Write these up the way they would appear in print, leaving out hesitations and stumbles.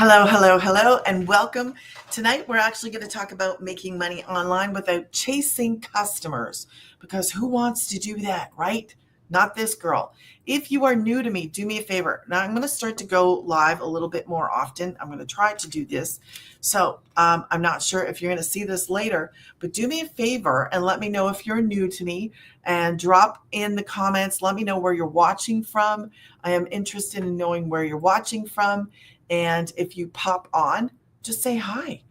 Hello, hello, hello, and welcome. Tonight, we're actually going to talk about making money online without chasing customers, because who wants to do that, right? Not this girl. If you are new to me, do me a favor. Now, I'm going to start to go live a little bit more often. I'm going to try to do this. So I'm not sure if you're going to see this later, but do me a favor and let me know if you're new to me and drop in the comments. Let me know where you're watching from. I am interested in knowing where you're watching from. And if you pop on, just say hi.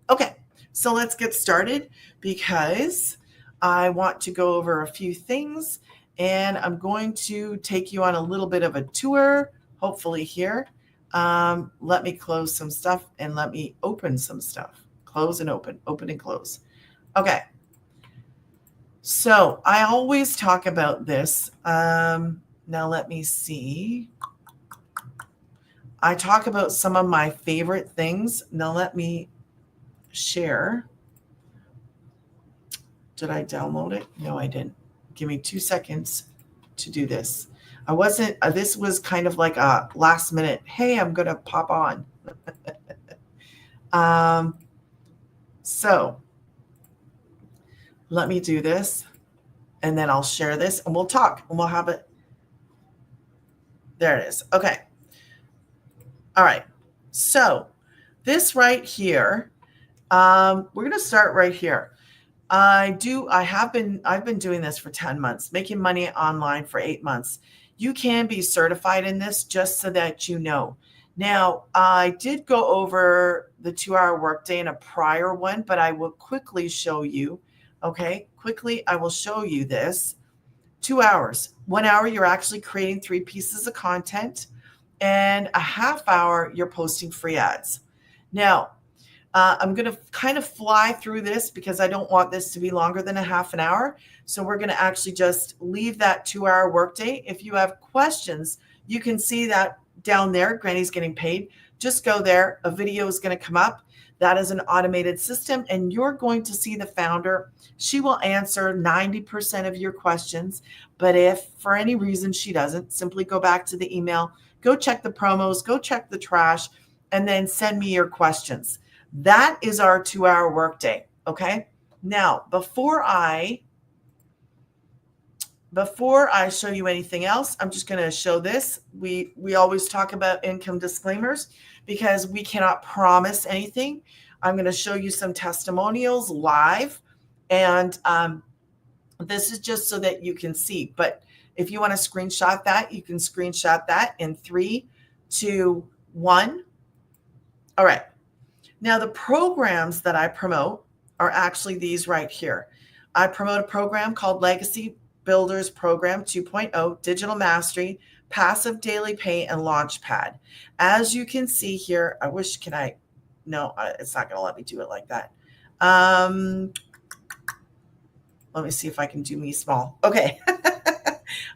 Okay, so let's get started because I want to go over a few things and I'm going to take you on a little bit of a tour, hopefully here. Let me close some stuff and let me open some stuff. Close and open, open and close. Okay. So I always talk about this. Now let me see. I talk about some of my favorite things. Now let me share. Did I download it? No, I didn't. Give me 2 seconds to do this. I wasn't, this was kind of like a last minute, hey, I'm going to pop on. So let me do this and then I'll share this and we'll talk and we'll have it. There it is. Okay. All right, so this right here, we're going to start right here. I've been doing this for 10 months, making money online for 8 months. You can be certified in this just so that you know. Now, I did go over the 2-hour workday in a prior one, but I will quickly show you. Okay, quickly, I will show you this. 2 hours. 1 hour, you're actually creating 3 pieces of content. And a half hour, you're posting free ads. Now, I'm going to kind of fly through this because I don't want this to be longer than a half an hour. So we're going to actually just leave that 2-hour workday. If you have questions, you can see that down there, Granny's Getting Paid. Just go there. A video is going to come up. That is an automated system, and you're going to see the founder. She will answer 90% of your questions. But if for any reason she doesn't, simply go back to the email, go check the promos, go check the trash, and then send me your questions. That is our 2-hour workday. Okay. Now, before I show you anything else, I'm just going to show this. We always talk about income disclaimers because we cannot promise anything. I'm going to show you some testimonials live, and this is just so that you can see. But if you want to screenshot that, you can screenshot that in 3, 2, 1. All right. Now, the programs that I promote are actually these right here. I promote a program called Legacy Builders Program 2.0, Digital Mastery, Passive Daily Pay, and Launchpad. As you can see here, no, it's not going to let me do it like that. Let me see if I can do me small. Okay.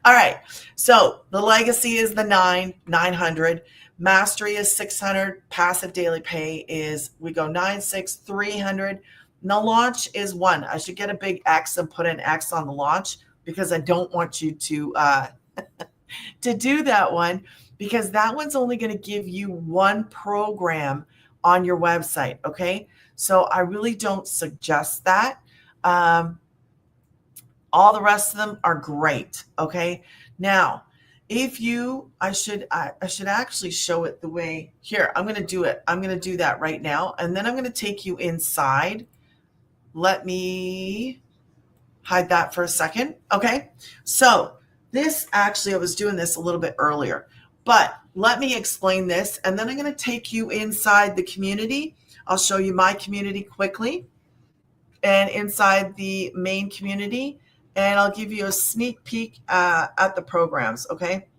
All right. So the Legacy is the 900. Mastery is 600. Passive Daily Pay is, we go 9, 300. And the launch is 1. I should get a big X and put an X on the launch because I don't want you to to do that one, because that one's only going to give you 1 program on your website. Okay. So I really don't suggest that. All the rest of them are great. Okay. Now, I should actually show it the way here. I'm going to do it. I'm going to do that right now. And then I'm going to take you inside. Let me hide that for a second. Okay. So this actually, I was doing this a little bit earlier, but let me explain this. And then I'm going to take you inside the community. I'll show you my community quickly and inside the main community. And I'll give you a sneak peek at the programs, okay?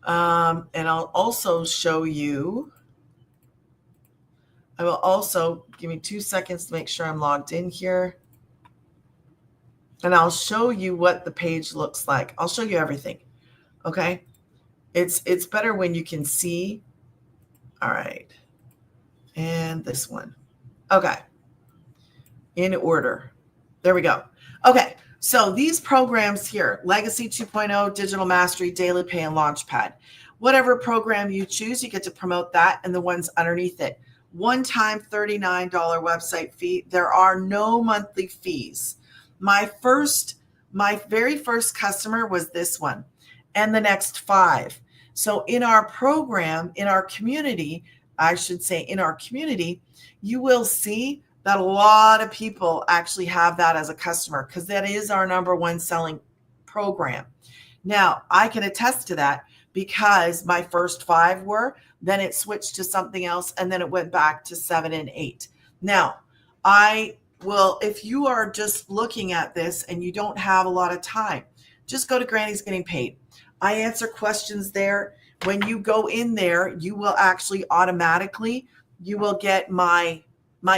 And I'll also show you, I will also, give me 2 seconds to make sure I'm logged in here. And I'll show you what the page looks like. I'll show you everything, okay? It's better when you can see. All right. And this one. Okay. In order. There we go. Okay, so these programs here, Legacy 2.0, Digital Mastery, Daily Pay, and Launchpad. whatever program you choose, you get to promote that and the ones underneath it. One time $39 website fee. There are no monthly fees. My very first customer was this one and the next five. So in our program, in our community, I should say in our community, you will see that a lot of people actually have that as a customer because that is our number one selling program. Now, I can attest to that because my first five were, then it switched to something else, and then it went back to seven and eight. Now, I will, if you are just looking at this and you don't have a lot of time, just go to Granny's Getting Paid. I answer questions there. When you go in there, you will actually automatically, you will get my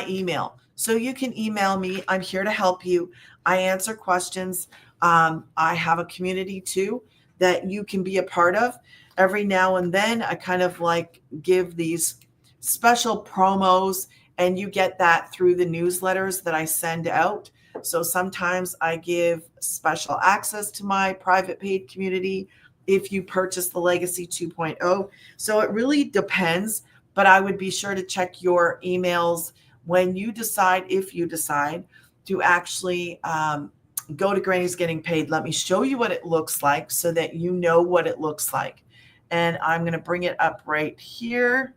email. So you can email me. I'm here to help you. I answer questions. I have a community too that you can be a part of. Every now and then, I kind of like give these special promos, and you get that through the newsletters that I send out. So sometimes I give special access to my private paid community if you purchase the Legacy 2.0. So it really depends, but I would be sure to check your emails when you decide, if you decide to actually go to Granny's Getting Paid. Let me show you what it looks like so that you know what it looks like. And I'm going to bring it up right here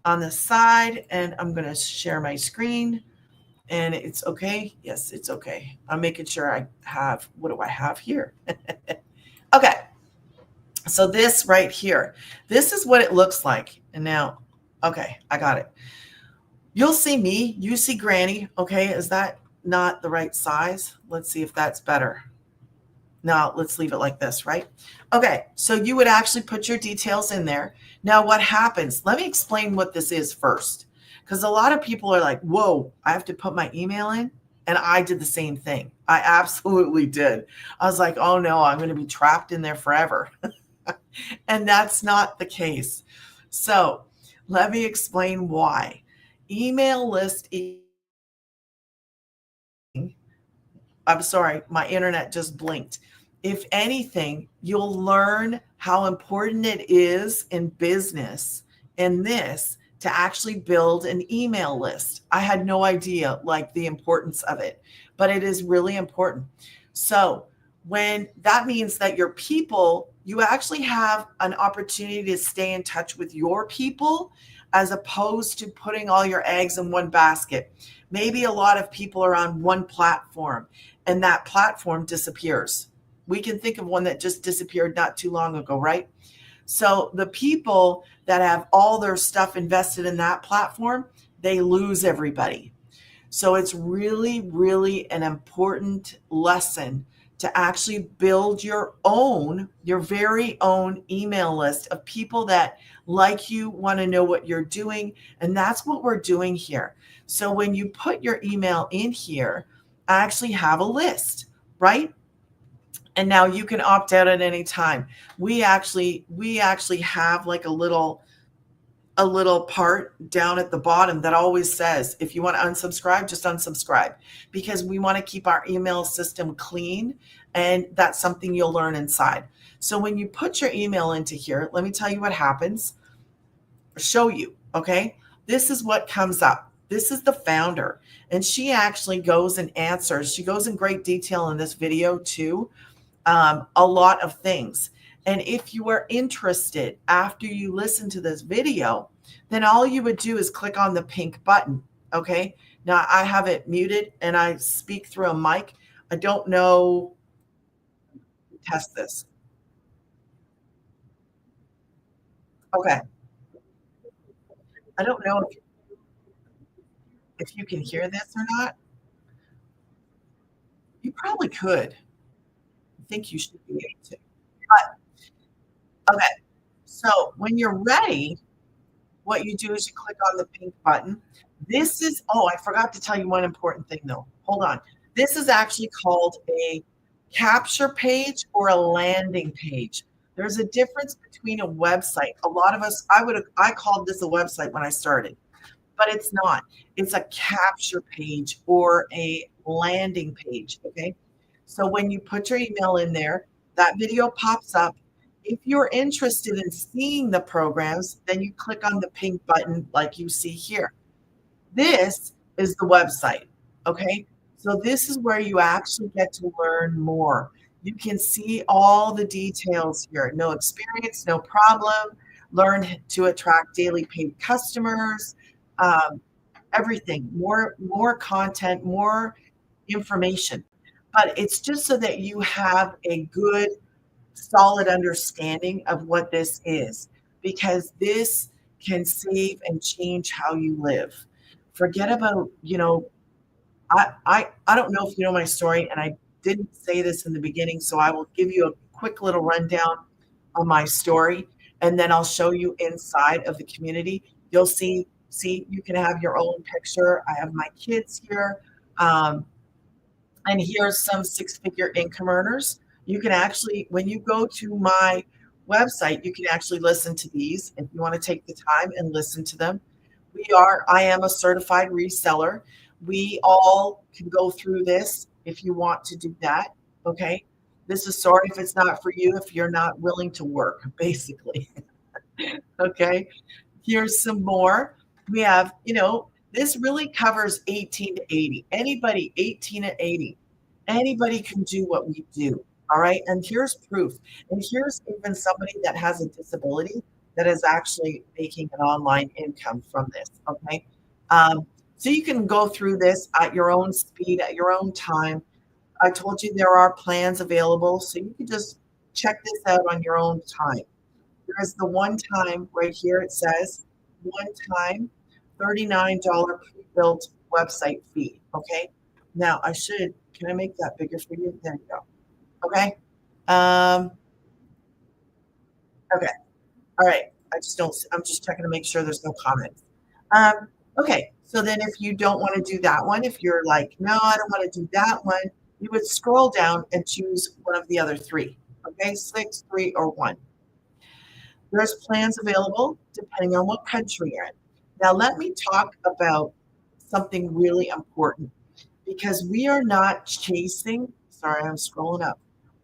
on the side, and I'm going to share my screen. And it's okay. Yes, it's okay. I'm making sure I have, what do I have here? Okay. So this right here, this is what it looks like. And now, okay, I got it. You'll see me, you see Granny. Okay, is that not the right size? Let's see if that's better. Now let's leave it like this, right? Okay, so you would actually put your details in there. Now what happens? Let me explain what this is first, because a lot of people are like, whoa, I have to put my email in. And I did the same thing. I absolutely did. I was like, oh no, I'm going to be trapped in there forever. And that's not the case. So let me explain why. Email list. I'm sorry, my internet just blinked. If anything, you'll learn how important it is in business in this to actually build an email list. I had no idea like the importance of it, but it is really important. So when that means that your people, you actually have an opportunity to stay in touch with your people as opposed to putting all your eggs in one basket. Maybe a lot of people are on one platform and that platform disappears. We can think of one that just disappeared not too long ago, right? So the people that have all their stuff invested in that platform, they lose everybody. So it's really, really an important lesson to actually build your own, your very own email list of people that like you, want to know what you're doing. And that's what we're doing here. So when you put your email in here, I actually have a list, right? And now you can opt out at any time. We actually have like a little part down at the bottom that always says, if you want to unsubscribe, just unsubscribe, because we want to keep our email system clean. And that's something you'll learn inside. So when you put your email into here, let me tell you what happens, show you. Okay. This is what comes up. This is the founder, and she actually goes and answers. She goes in great detail in this video too. A lot of things. And if you are interested after you listen to this video, then all you would do is click on the pink button. Okay. Now I have it muted and I speak through a mic. I don't know. Test this. Okay. I don't know if you can hear this or not. You probably could. I think you should be able to. But okay. So when you're ready, what you do is you click on the pink button. This is, oh, I forgot to tell you one important thing though. Hold on. This is actually called a capture page or a landing page. There's a difference between a website. A lot of us, I called this a website when I started, but it's not. It's a capture page or a landing page. Okay. So when you put your email in there, that video pops up. If you're interested in seeing the programs, then you click on the pink button like you see here. This is the website, okay? So this is where you actually get to learn more. You can see all the details here. No experience, no problem. Learn to attract daily paid customers, um, everything, more content, more information. But it's just so that you have a good, solid understanding of what this is, because this can save and change how you live. Forget about, I don't know if you know my story, and I didn't say this in the beginning, so I will give you a quick little rundown on my story, and then I'll show you inside of the community. You'll see, you can have your own picture. I have my kids here. Um, and here's some six-figure income earners. You can actually, when you go to my website, you can actually listen to these if you want to take the time and listen to them. I am a certified reseller. We all can go through this if you want to do that. Okay. This is sorry if it's not for you, if you're not willing to work, basically. Okay. Here's some more. We have, this really covers 18 to 80. Anybody 18 to 80, anybody can do what we do. All right. And here's proof. And here's even somebody that has a disability that is actually making an online income from this. Okay. So you can go through this at your own speed, at your own time. I told you there are plans available, so you can just check this out on your own time. There's the one time right here. It says one time $39 pre-built website fee. Okay. Now can I make that bigger for you? There you go. Okay. Um, okay. All right. I'm just checking to make sure there's no comments. Okay. So then if you don't want to do that one, if you're like, no, I don't want to do that one, you would scroll down and choose one of the other three. Okay. 6, 3, or 1. There's plans available depending on what country you're in. Now, let me talk about something really important, because we are not chasing, sorry, I'm scrolling up.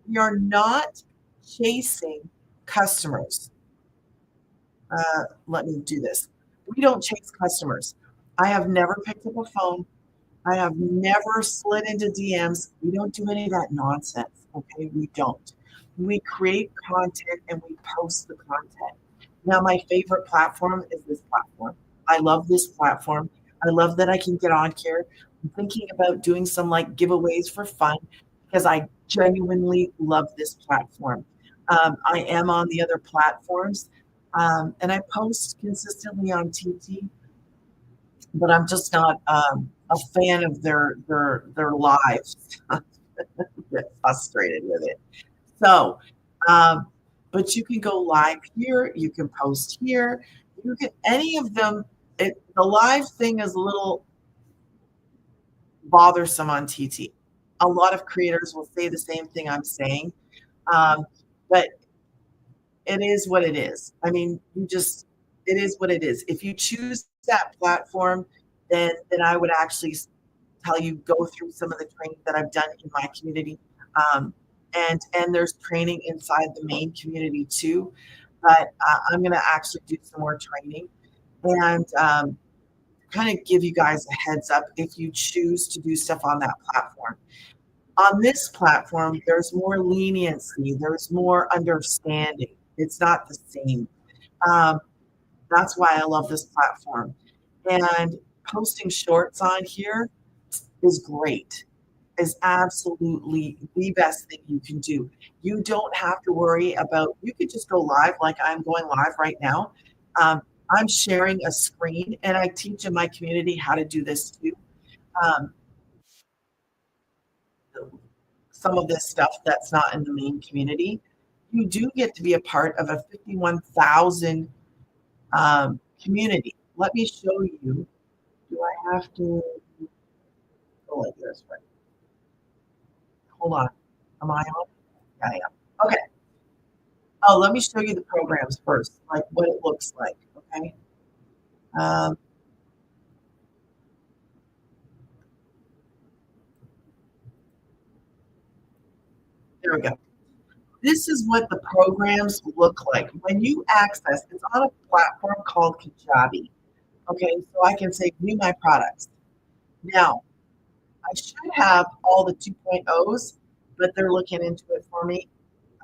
We are not chasing customers. Let me do this. We don't chase customers. I have never picked up a phone. I have never slid into DMs. We don't do any of that nonsense. Okay, we don't. We create content and we post the content. Now, my favorite platform is this platform. I love this platform. I love that I can get on here. I'm thinking about doing some like giveaways for fun, because I genuinely love this platform. I am on the other platforms, and I post consistently on TT, but I'm just not a fan of their lives. I get frustrated with it. So, um, but you can go live here. You can post here. You can any of them. The live thing is a little bothersome on TT. A lot of creators will say the same thing I'm saying, um, but it is what it is. I mean, it is what it is. If you choose that platform, then I would actually tell you go through some of the training that I've done in my community. Um, and there's training inside the main community too. But I'm going to actually do some more training and kind of give you guys a heads up if you choose to do stuff on that platform. On this platform, there's more leniency, there's more understanding. It's not the same. Um, that's why I love this platform. And posting shorts on here is great, is absolutely the best thing you can do. You don't have to worry about, you could just go live like I'm going live right now. Um, I'm sharing a screen, and I teach in my community how to do this too. Um, some of this stuff that's not in the main community, you do get to be a part of a 51,000 community. Let me show you. Do I have to go like this? Right. Hold on. Am I on? Yeah, I am. Okay. Oh, let me show you the programs first, like what it looks like. Okay. Um, there we go. This is what the programs look like. When you access, it's on a platform called Kajabi. Okay, so I can say view my products. Now, I should have all the 2.0s, but they're looking into it for me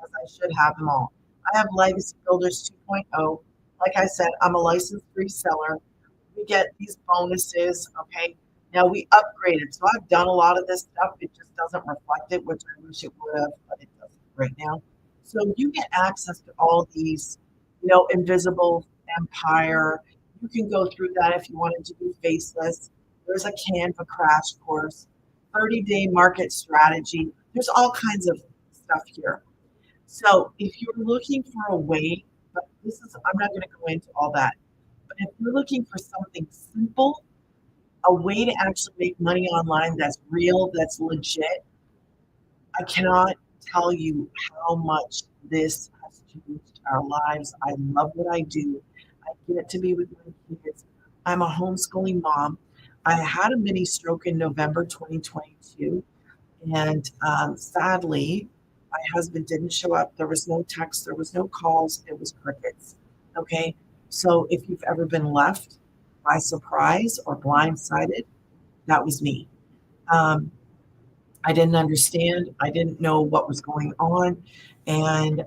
as I should have them all. I have Legacy Builders 2.0. Like I said, I'm a licensed reseller. We get these bonuses. Okay. Now we upgraded. So I've done a lot of this stuff. It just doesn't reflect it, which I wish it would have, but it doesn't right now. So you get access to all these, invisible empire. You can go through that if you wanted to do faceless. There's a Canva crash course, 30-day market strategy. There's all kinds of stuff here. So if you're looking for a way, but I'm not going to go into all that. But if you're looking for something simple, a way to actually make money online that's real, that's legit, I cannot tell you how much this has changed our lives. I love what I do. I get to be with my kids. I'm a homeschooling mom. I had a mini stroke in November 2022, and sadly, my husband didn't show up. There was no text, there was no calls, it was crickets. Okay. So if you've ever been left by surprise or blindsided, that was me. Um, I didn't understand. I didn't know what was going on. And,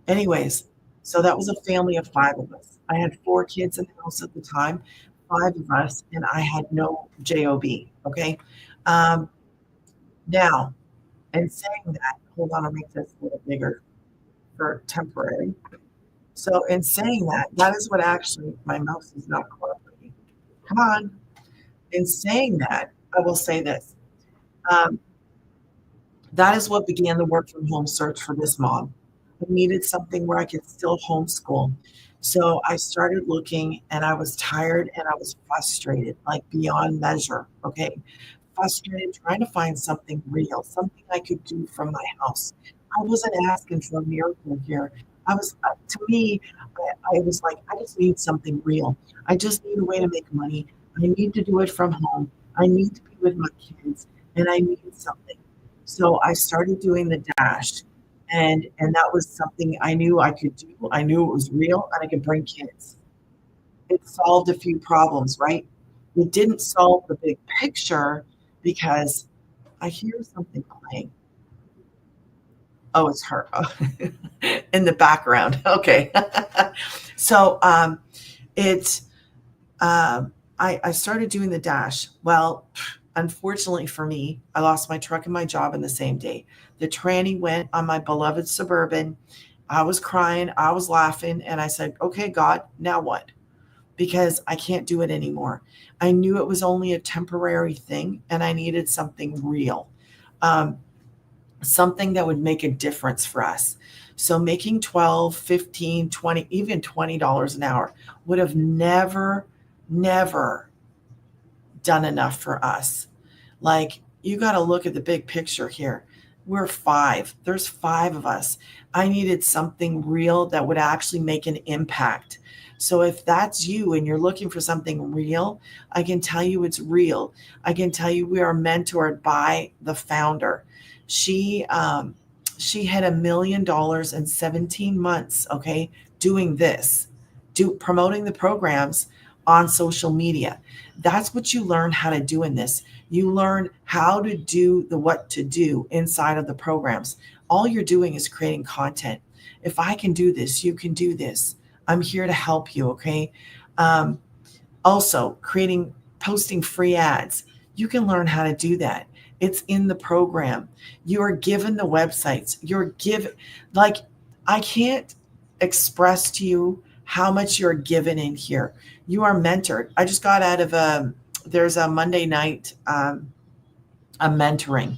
anyways, so that was a family of five of us. I had four kids in the house at the time, five of us, and I had no job. Okay. Um, now, and saying that, hold on, I'll make this a little bigger for temporary. So in saying that, that is what actually my mouse is not cooperating. Come on. In saying that, I will say this. Um, that is what began the work from home search for this mom. I needed something where I could still homeschool. So I started looking and I was tired and I was frustrated, like beyond measure. Okay. Frustrated trying to find something real, something I could do from my house. I wasn't asking for a miracle here. To me, I was like, I just need something real. I just need a way to make money. I need to do it from home. I need to be with my kids, and I need something. So I started doing the dash, and that was something I knew I could do. I knew it was real, and I could bring kids. It solved a few problems, right? It didn't solve the big picture because I hear something playing. Oh, it's her. Oh, in the background. Okay. So it's I started doing the dash. Well, unfortunately for me, I lost my truck and my job in the same day. The tranny went on my beloved Suburban. I was crying, I was laughing, and I said, okay, God, now what? Because I can't do it anymore. I knew it was only a temporary thing and I needed something real, um, something that would make a difference for us. So making 12, 15, 20, even $20 an hour would have never done enough for us. Like, you got to look at the big picture here. We're five, there's five of us. I needed something real that would actually make an impact. So, if that's you and you're looking for something real, I can tell you it's real. I can tell you we are mentored by the founder. She, um, she had $1 million in 17 months, okay, doing this, promoting the programs on social media. That's what you learn how to do in this. You learn how to do the what to do inside of the programs. All you're doing is creating content. If I can do this, you can do this. I'm here to help you, okay? Um, Also, posting free ads. You can learn how to do that. It's in the program. You are given the websites. You're given, like, I can't express to you how much you're given in here. You are mentored. I just got out of there's a Monday night a mentoring,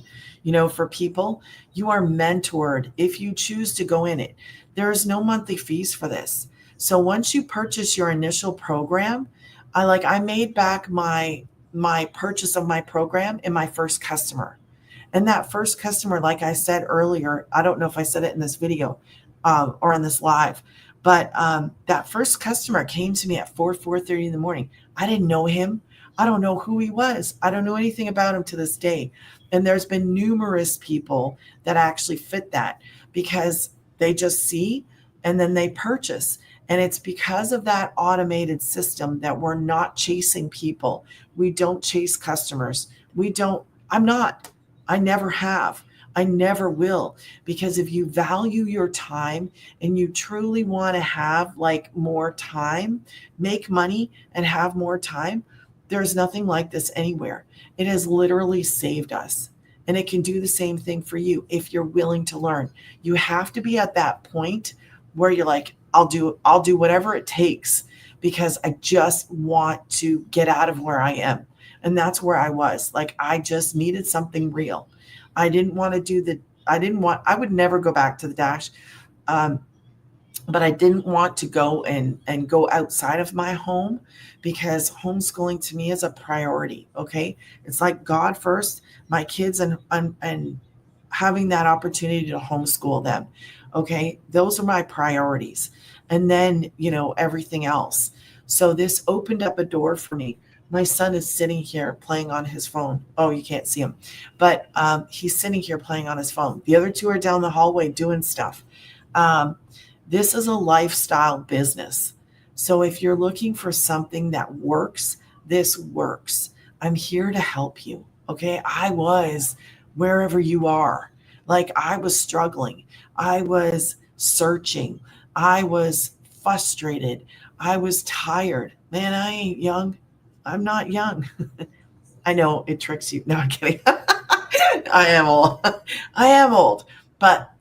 for people. You are mentored if you choose to go in it. There is no monthly fees for this. So once you purchase your initial program, I made back my purchase of my program in my first customer. And that first customer, like I said earlier, I don't know if I said it in this video or in this live, but that first customer came to me at 4:30 in the morning. I didn't know him. I don't know who he was. I don't know anything about him to this day. And there's been numerous people that actually fit that. because they just see and then they purchase. And it's because of that automated system that we're not chasing people. We don't chase customers. I'm not. I never have. I never will. Because if you value your time and you truly want to have like more time, make money and have more time, there's nothing like this anywhere. It has literally saved us. And it can do the same thing for you if you're willing to learn. You have to be at that point where you're like, I'll do whatever it takes because I just want to get out of where I am. And that's where I was. Like I just needed something real. I didn't want to I would never go back to the Dash. Um, but I didn't want to go and go outside of my home because homeschooling to me is a priority. Okay. It's like God first, my kids and having that opportunity to homeschool them. Okay. Those are my priorities. And then, everything else. So this opened up a door for me. My son is sitting here playing on his phone. Oh, you can't see him, but he's sitting here playing on his phone. The other two are down the hallway doing stuff. Um, this is a lifestyle business. So if you're looking for something that works, this works. I'm here to help you. Okay. I was wherever you are. Like I was struggling. I was searching. I was frustrated. I was tired. Man, I ain't young. I'm not young. I know it tricks you. No, I'm kidding. I am old. I am old. But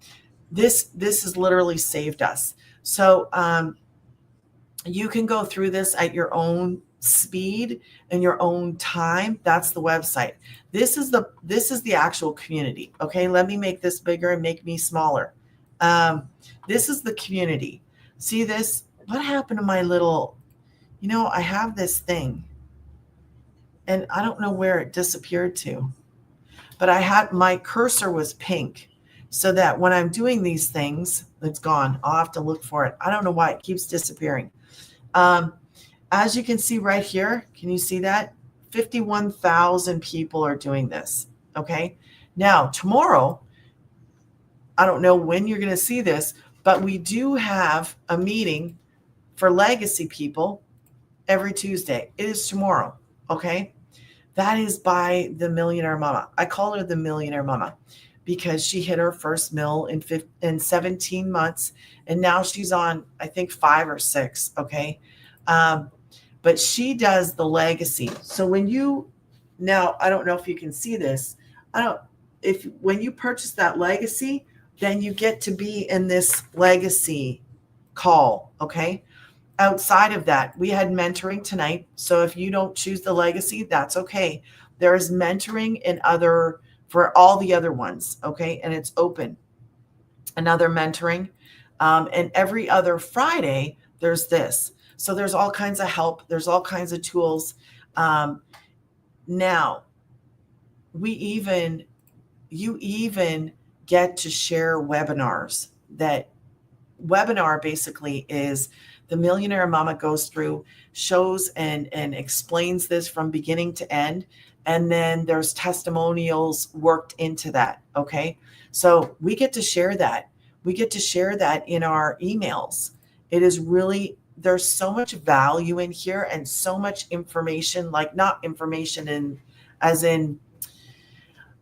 this has literally saved us. So you can go through this at your own speed and your own time. That's the website. This is the actual community. Okay, let me make this bigger and make me smaller. This is the community. See this? What happened to my little? I have this thing, and I don't know where it disappeared to. But I had my cursor was pink, so that when I'm doing these things, it's gone. I'll have to look for it. I don't know why it keeps disappearing. Um, as you can see right here, can you see that? 51,000 people are doing this. Okay. Now, tomorrow, I don't know when you're going to see this, but we do have a meeting for legacy people every Tuesday. It is tomorrow. Okay. That is by the Millionaire Mama. I call her the Millionaire Mama because she hit her first mill in 17 months. And now she's on, I think, 5 or 6. Okay. But she does the legacy. So now, I don't know if you can see this. When you purchase that legacy, then you get to be in this legacy call. Okay. Outside of that, we had mentoring tonight. So if you don't choose the legacy, that's okay. There is mentoring for all the other ones. Okay. And it's open. Another mentoring. And every other Friday, there's this. So there's all kinds of help. There's all kinds of tools. Now, you even get to share webinars. That webinar basically is the Millionaire Mama goes through, shows and explains this from beginning to end. And then there's testimonials worked into that. Okay. So we get to share that. We get to share that in our emails. It is really, there's so much value in here and so much information, like not information as in,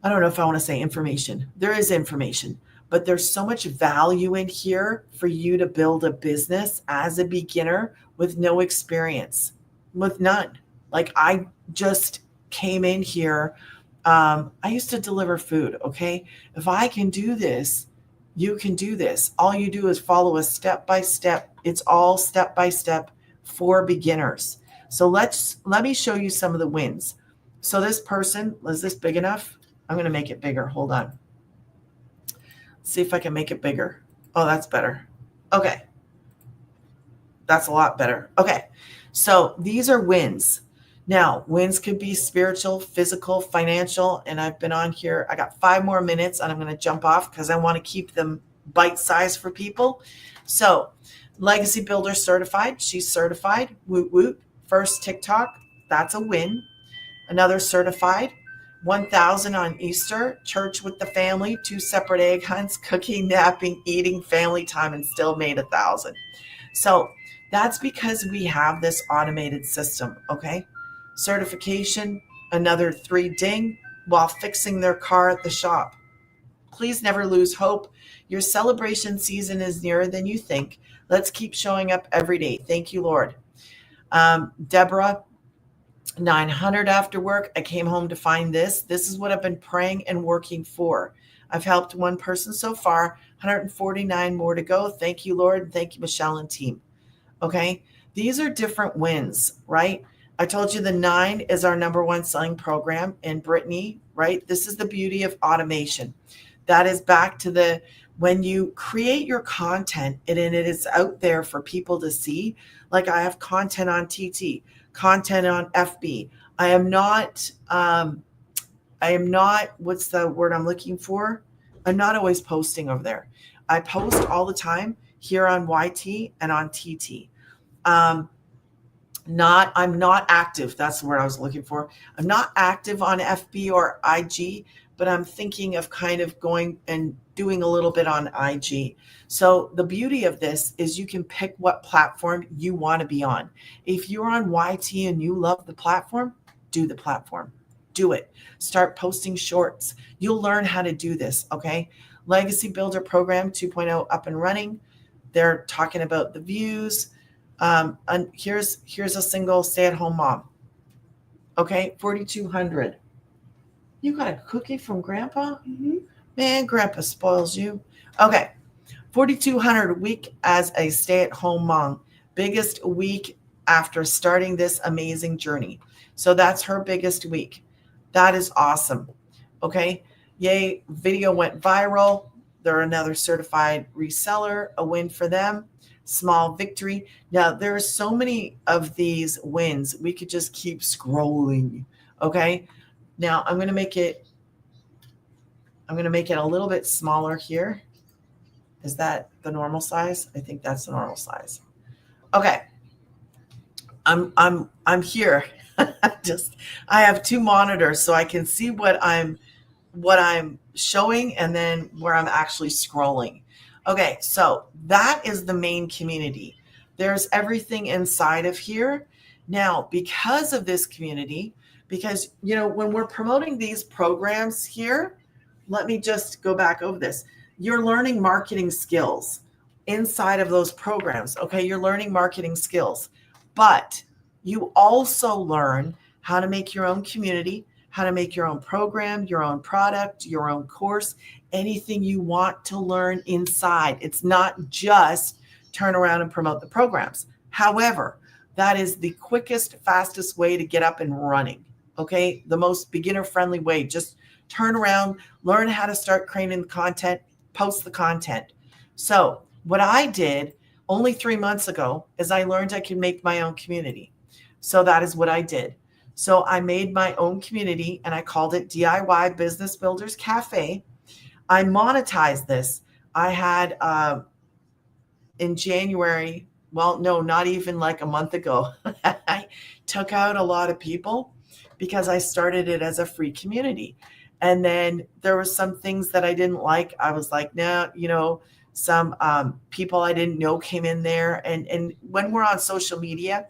I don't know if I want to say information. There is information, but there's so much value in here for you to build a business as a beginner with no experience, with none. Like I just came in here. I used to deliver food. Okay. If I can do this, you can do this. All you do is follow a step-by-step. It's all step-by-step for beginners. So let me show you some of the wins. So this person, is this big enough? I'm going to make it bigger. Hold on. See if I can make it bigger. Oh, that's better. Okay. That's a lot better. Okay. So these are wins. Now, wins could be spiritual, physical, financial, and I've been on here. I got 5 more minutes and I'm going to jump off because I want to keep them bite-sized for people. So Legacy Builder certified. She's certified. Woot woot. First TikTok. That's a win. Another certified. 1,000 on Easter, church with the family, 2 separate egg hunts, cooking, napping, eating, family time, and still made 1,000. So that's because we have this automated system, okay? Certification, another 3 ding while fixing their car at the shop. Please never lose hope. Your celebration season is nearer than you think. Let's keep showing up every day. Thank you, Lord. Deborah, 900 after work. I came home to find this. This is what I've been praying and working for. I've helped one person so far, 149 more to go. Thank you, Lord. Thank you, Michelle and team. Okay. These are different wins, right? I told you the 9 is our number 1 selling program in Brittany, right? This is the beauty of automation. That is back to the when you create your content and it is out there for people to see. Like I have content on TT, content on FB. I am not, what's the word I'm looking for? I'm not always posting over there. I post all the time here on YT and on TT. I'm not active. That's the word I was looking for. I'm not active on FB or IG, but I'm thinking of kind of going and doing a little bit on IG. So the beauty of this is you can pick what platform you want to be on. If you're on YT and you love the platform, do the platform. Do it. Start posting shorts. You'll learn how to do this, okay? Legacy Builder Program 2.0 up and running. They're talking about the views. And here's a single stay-at-home mom. Okay, 4,200. You got a cookie from Grandpa? Mm-hmm. Man, Grandpa spoils you. Okay, 4,200 a week as a stay-at-home mom. Biggest week after starting this amazing journey. So that's her biggest week. That is awesome. Okay, yay, video went viral. They're another certified reseller, a win for them. Small victory. Now, there are so many of these wins. We could just keep scrolling. Okay. Now I'm going to make it a little bit smaller here. Is that the normal size? I think that's the normal size. Okay. I'm here. I have 2 monitors so I can see what I'm showing and then where I'm actually scrolling. Okay, so that is the main community. There's everything inside of here. Now, because of this community, because, when we're promoting these programs here, let me just go back over this. You're learning marketing skills inside of those programs. Okay, you're learning marketing skills, but you also learn how to make your own community, how to make your own program, your own product, your own course, anything you want to learn inside. It's not just turn around and promote the programs. However, that is the quickest, fastest way to get up and running. Okay, the most beginner-friendly way. Just turn around, learn how to start creating the content, post the content. So what I did only 3 months ago is I learned I could make my own community. So that is what I did. So I made my own community and I called it DIY Business Builders Cafe. I monetized this. I had in January, well, no, not even like a month ago, I took out a lot of people because I started it as a free community. And then there were some things that I didn't like. I was like, no, some people I didn't know came in there. And when we're on social media,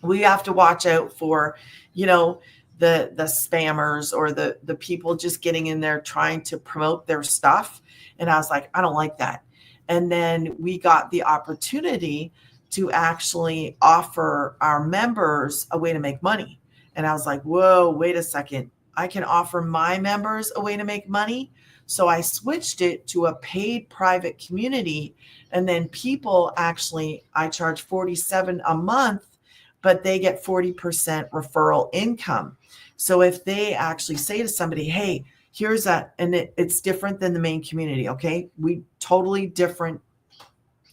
we have to watch out for, the spammers or the people just getting in there trying to promote their stuff. And I was like, I don't like that. And then we got the opportunity to actually offer our members a way to make money. And I was like, whoa, wait a second. I can offer my members a way to make money. So I switched it to a paid private community. And then people I charge $47 a month, but they get 40% referral income. So if they actually say to somebody, hey, it's different than the main community. Okay. We totally different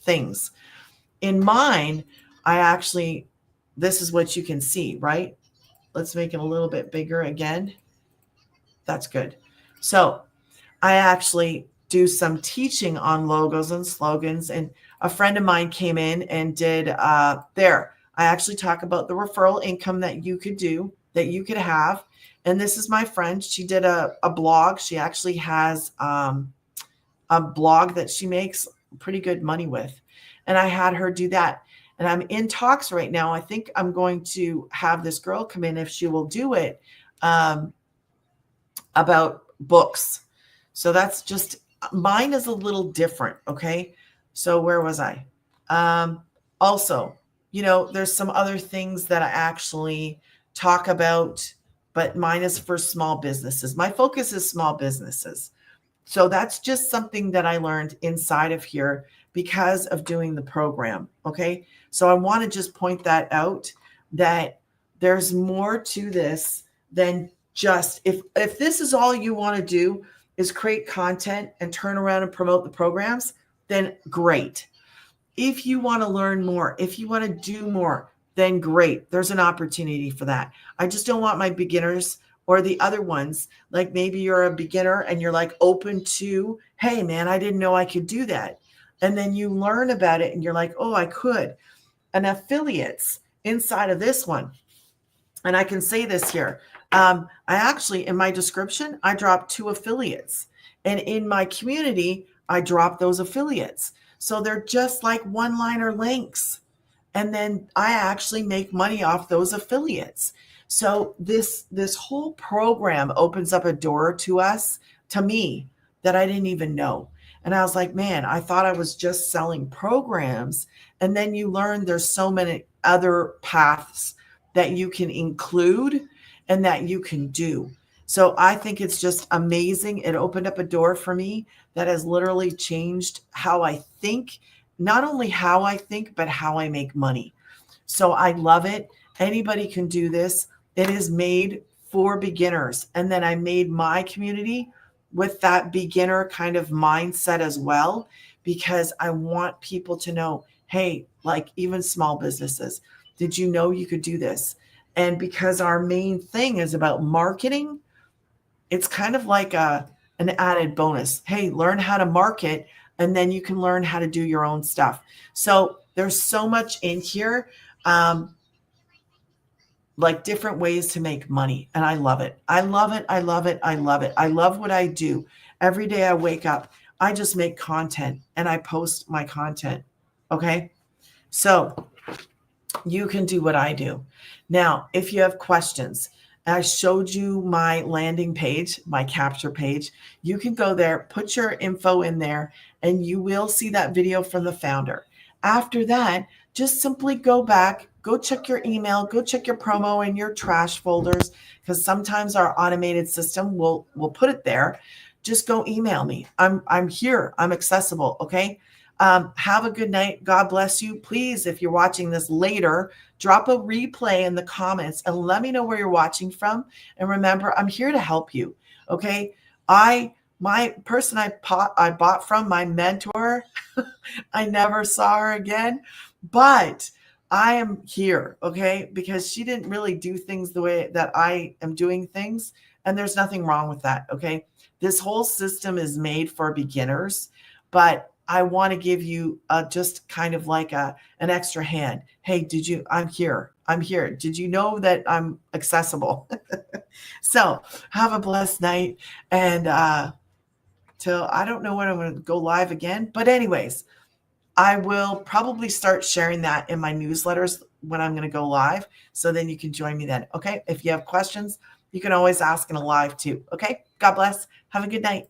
things. In mine, this is what you can see, right? Let's make it a little bit bigger again. That's good. So I actually do some teaching on logos and slogans. And a friend of mine came in and did there. I actually talk about the referral income that you could do. that you could have. And this is my friend. She did a blog. She actually has a blog that she makes pretty good money with. And I had her do that. And I'm in talks right now. I think I'm going to have this girl come in, if she will do it, about books. So that's just, mine is a little different. Okay. So where was I? Also, there's some other things that I actually talk about, but mine is for small businesses. My focus is small businesses. So that's just something that I learned inside of here because of doing the program. Okay. So I want to just point that out, that there's more to this than just, if this is all you want to do is create content and turn around and promote the programs, then great. If you want to learn more, if you want to do more, then great. There's an opportunity for that. I just don't want my beginners or the other ones, like maybe you're a beginner and you're like open to, hey man, I didn't know I could do that. And then you learn about it and you're like, oh, I could. And affiliates inside of this one. And I can say this here. I actually, in my description, I dropped 2 affiliates. And in my community, I dropped those affiliates. So they're just like one-liner links. And then I actually make money off those affiliates. So this whole program opens up a door to me, that I didn't even know. And I was like, man, I thought I was just selling programs. And then you learn there's so many other paths that you can include and that you can do. So I think it's just amazing. It opened up a door for me that has literally changed how I think, not only how I think, but how I make money. So I love it. Anybody can do this. It is made for beginners. And then I made my community with that beginner kind of mindset as well, because I want people to know, hey, like even small businesses, did you know you could do this? And because our main thing is about marketing, it's kind of like an added bonus. Hey, learn how to market, and then you can learn how to do your own stuff. So there's so much in here, like different ways to make money. And I love it. I love it. I love it. I love it. I love what I do. Every day I wake up, I just make content and I post my content. Okay. So you can do what I do. Now, if you have questions, I showed you my landing page, my capture page. You can go there, put your info in there, and you will see that video from the founder. After that, just simply go back, go check your email, go check your promo in your trash folders, because sometimes our automated system will put it there. Just go email me. I'm here. I'm accessible. Okay. Have a good night. God bless you. Please, if you're watching this later, drop a replay in the comments and let me know where you're watching from. And remember, I'm here to help you. Okay. My person I bought from, my mentor, I never saw her again, but I am here. Okay. Because she didn't really do things the way that I am doing things. And there's nothing wrong with that. Okay. This whole system is made for beginners, but I want to give you just kind of like an extra hand. Hey, I'm here. I'm here. Did you know that I'm accessible? So have a blessed night. And till I don't know when I'm going to go live again. But anyways, I will probably start sharing that in my newsletters when I'm going to go live. So then you can join me then. Okay. If you have questions, you can always ask in a live too. Okay. God bless. Have a good night.